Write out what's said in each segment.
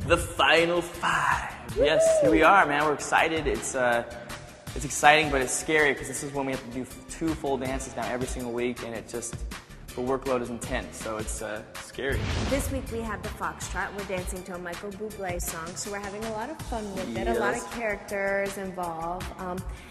The final 5. Yes, here we are, man. We're excited. It's exciting, but it's scary because this is when we have to do 2 full dances now every single week, and the workload is intense, so it's scary. This week we have the Foxtrot. We're dancing to a Michael Bublé song, so we're having a lot of fun with it. Yes. A lot of characters involved.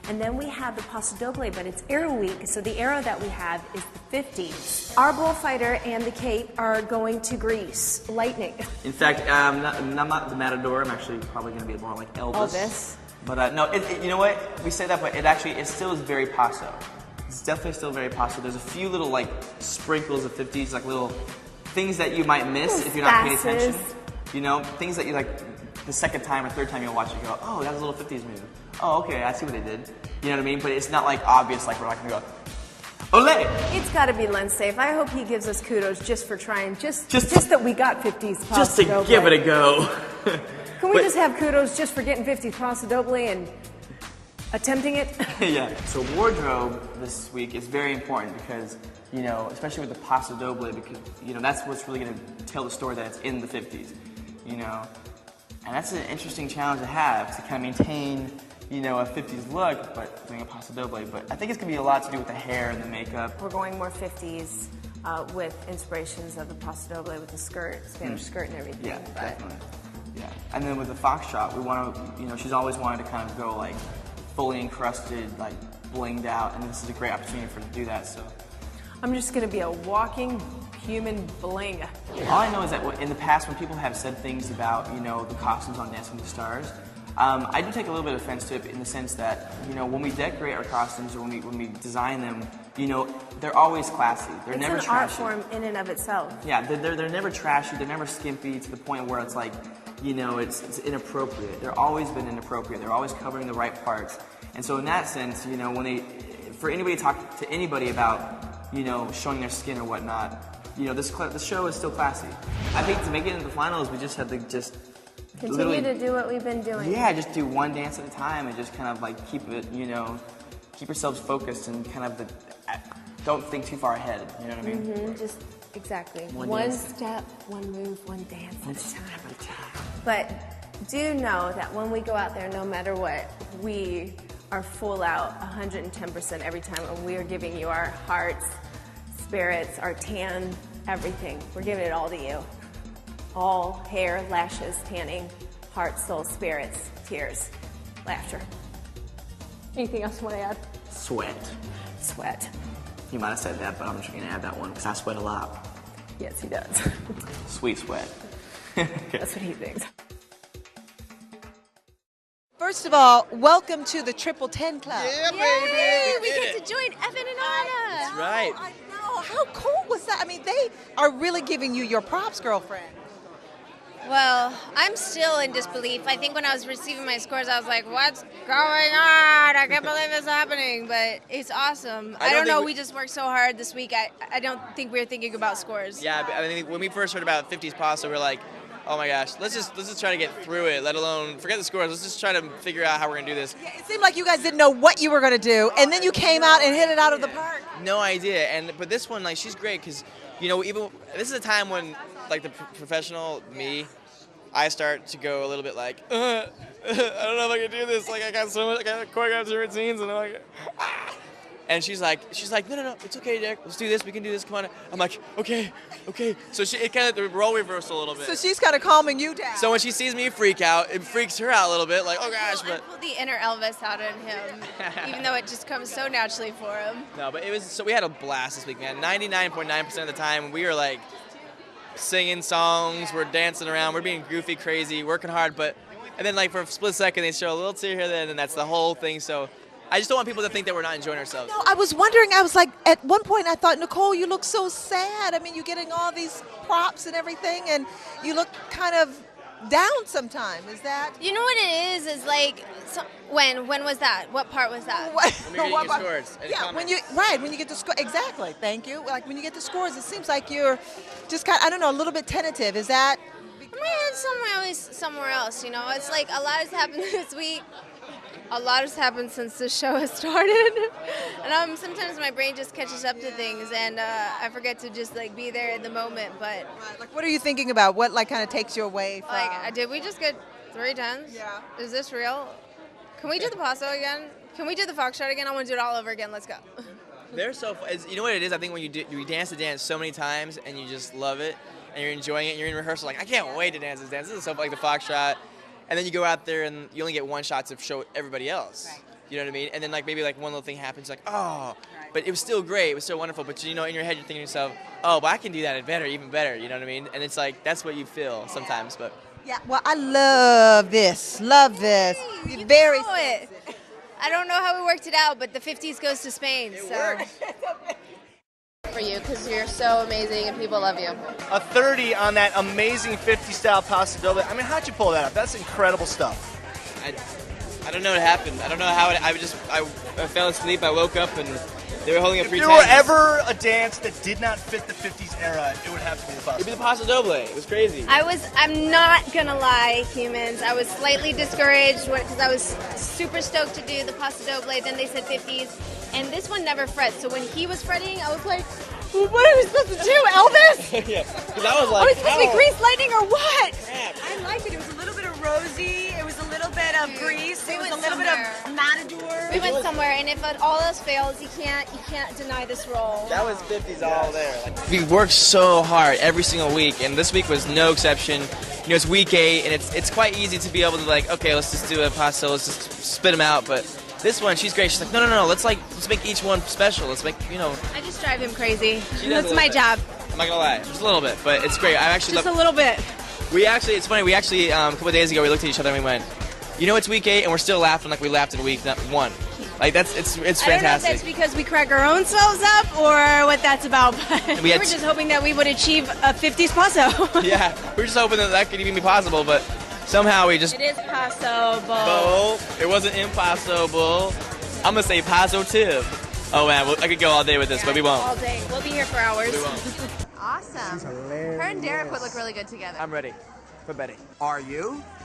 And then we have the Paso Doble, but it's Arrow Week, so the arrow that we have is the 50s. Our bullfighter and the cape are going to Greece. Lightning. In fact, I'm not the Matador. I'm actually probably going to be more like Elvis. Elvis. But no, you know what? We say that, but it still is very Paso. It's definitely still very Paso. There's a few little like sprinkles of 50s, like little things that you might miss if you're not paying attention. You know, things that you like the second time or third time you'll watch it, you go, oh, that's a little 50s move. Oh, okay, I see what they did. You know what I mean? But it's not like obvious, like we're not gonna go, Olay! It's got to be Len Safe. I hope he gives us kudos just for trying, just that we got 50s Paso Just to Doble. give it a go. Can we just have kudos just for getting 50s Paso Doble and attempting it? Yeah. So wardrobe this week is very important because, you know, especially with the Paso Doble, because, you know, that's what's really going to tell the story that it's in the 50s, you know. And that's an interesting challenge to have, to kind of maintain, you know, a 50s look, but doing a Paso Doble. But I think it's going to be a lot to do with the hair and the makeup. We're going more 50s with inspirations of the Paso Doble with the skirt, Spanish skirt and everything. Yeah, definitely. Yeah. And then with the Foxtrot, we want to, you know, she's always wanted to kind of go like fully encrusted, like blinged out, and this is a great opportunity for her to do that. So I'm just going to be a walking human bling. all I know is that in the past, when people have said things about, you know, the costumes on Dancing with the Stars, I do take a little bit of offense to it in the sense that, you know, when we decorate our costumes or when we design them, you know, they're always classy. They're never trashy. It's an art form in and of itself. Yeah, they're never trashy. They're never skimpy to the point where it's like, you know, it's inappropriate. They're always been inappropriate. They're always covering the right parts. And so in that sense, you know, for anybody to talk to anybody about, you know, showing their skin or whatnot, you know, this show is still classy. I think to make it into the finals, we just have to Continue to do what we've been doing. Yeah, just do one dance at a time and just kind of like keep it, you know, keep yourselves focused and kind of don't think too far ahead. You know what I mean? Mm-hmm, just exactly. One step, one move, one dance at a time. But do know that when we go out there, no matter what, we are full out 110% every time, and we are giving you our hearts, spirits, our tan, everything. We're giving it all to you. All hair, lashes, tanning, heart, soul, spirits, tears, laughter. Anything else you want to add? Sweat. Sweat. You might have said that, but I'm just going to add that one because I sweat a lot. Yes, he does. Sweet sweat. That's what he thinks. First of all, welcome to the Triple 10 Club. Yeah, baby. We get to join Evan and Anna. That's right. I know. How cool was that? I mean, they are really giving you your props, girlfriend. Well, I'm still in disbelief. I think when I was receiving my scores, I was like, what's going on? I can't believe it's happening, but it's awesome. I don't know, we just worked so hard this week. I don't think we were thinking about scores. Yeah, I mean, when we first heard about 50s Paso, we were like, oh my gosh, let's just try to get through it, let alone, forget the scores, let's just try to figure out how we're going to do this. Yeah, it seemed like you guys didn't know what you were going to do, and then you came out and hit it out of the park. No idea, but this one, like, she's great because, you know, even this is a time when, like, the professional me, I start to go a little bit like, I don't know if I can do this. Like, I got choreographed routines, and I'm like, ah. And she's like, no, it's okay, Derek. Let's do this. We can do this. Come on. I'm like, okay. So it kind of the role reversal a little bit. So she's kind of calming you down. So when she sees me freak out, it freaks her out a little bit. Like, oh gosh, I pulled the inner Elvis out in him, even though it just comes so naturally for him. No, but we had a blast this week, man. 99.9% of the time, we were like singing songs, we're dancing around, we're being goofy, crazy, working hard, and then like for a split second they show a little tear here, then, and that's the whole thing. So I just don't want people to think that we're not enjoying ourselves. No, I was wondering, I was like, at one point I thought, Nicole, you look so sad. I mean, you're getting all these props and everything, and you look kind of down sometime. Is that? You know what it is like, when was that? What part was that? When you're getting your scores. Yeah, when you get the score, exactly, thank you. Like when you get the scores, it seems like you're just kind of, I don't know, a little bit tentative. Is that? My head's somewhere else, you know. It's like a lot has happened this week. A lot has happened since the show has started, and sometimes my brain just catches up to things, and I forget to just like be there in the moment. But Like, what are you thinking about? What like kind of takes you away from? like, did we just get 3 tens? Yeah. Is this real? Can we do the paso again? Can we do the foxtrot again? I want to do it all over again. Let's go. They're so fun. You know what it is? I think when you dance the dance so many times and you just love it and you're enjoying it and you're in rehearsal like, I can't wait to dance this dance. This is so fun, like the foxtrot. And then you go out there and you only get one shot to show everybody else. Right. You know what I mean? And then like maybe like one little thing happens like, oh, but it was still great. It was so wonderful. But you know, in your head you're thinking to yourself, oh, but I can do that better, even better. You know what I mean? And it's like, that's what you feel sometimes. But Yeah, well, I love this. Love this. You Very know it. I don't know how we worked it out, but the 50s goes to Spain. it so. works. For you, because you're so amazing and people love you. A 30 on that amazing 50 style paso doble. I mean, how'd you pull that up? That's incredible stuff. I don't know what happened. I don't know how I fell asleep. I woke up and they were holding up If 3 there were ever a dance that did not fit the 50s era, it would have to be the It'd be paso. the paso doble. It was crazy. I'm not gonna lie, humans. I was slightly discouraged because I was super stoked to do the paso doble. Then they said 50s, and this one never frets. So when he was fretting, I was like, well, what are we supposed to do, Elvis? Yeah, because I was like, Are we supposed to be grease lightning or what? crap. I liked it. It was a little bit of rosy. It was a little bit of grease. we It was a went little bit of matador. We went somewhere, and if all else fails, you can't deny this role. That was 50s all there. Like, we worked so hard every single week, and this week was no exception. You know, it's week 8, and it's quite easy to be able to like, okay, let's just do a paso, let's just spit them out. But this one, she's great. She's like, no, let's make each one special. Let's make, you know. I just drive him crazy. She does That's a my little job. I'm not gonna lie, just a little bit, but it's great. I actually Just a little bit. it's funny. We actually a couple of days ago we looked at each other and we went, you know, it's week 8, and we're still laughing like we laughed in week 1. Like it's I don't know if fantastic. that's because we crack our own selves up or what that's about, but we had were just hoping that we would achieve a 50s paso. Yeah, we were just hoping that could even be possible, but somehow we just. It is paso, Bo, it wasn't impossible. I'm gonna say positive. Oh man, I could go all day with this, but we won't. All day. We'll be here for hours. We won't. Awesome. Her and Derek would look really good together. I'm ready for Betty. Are you?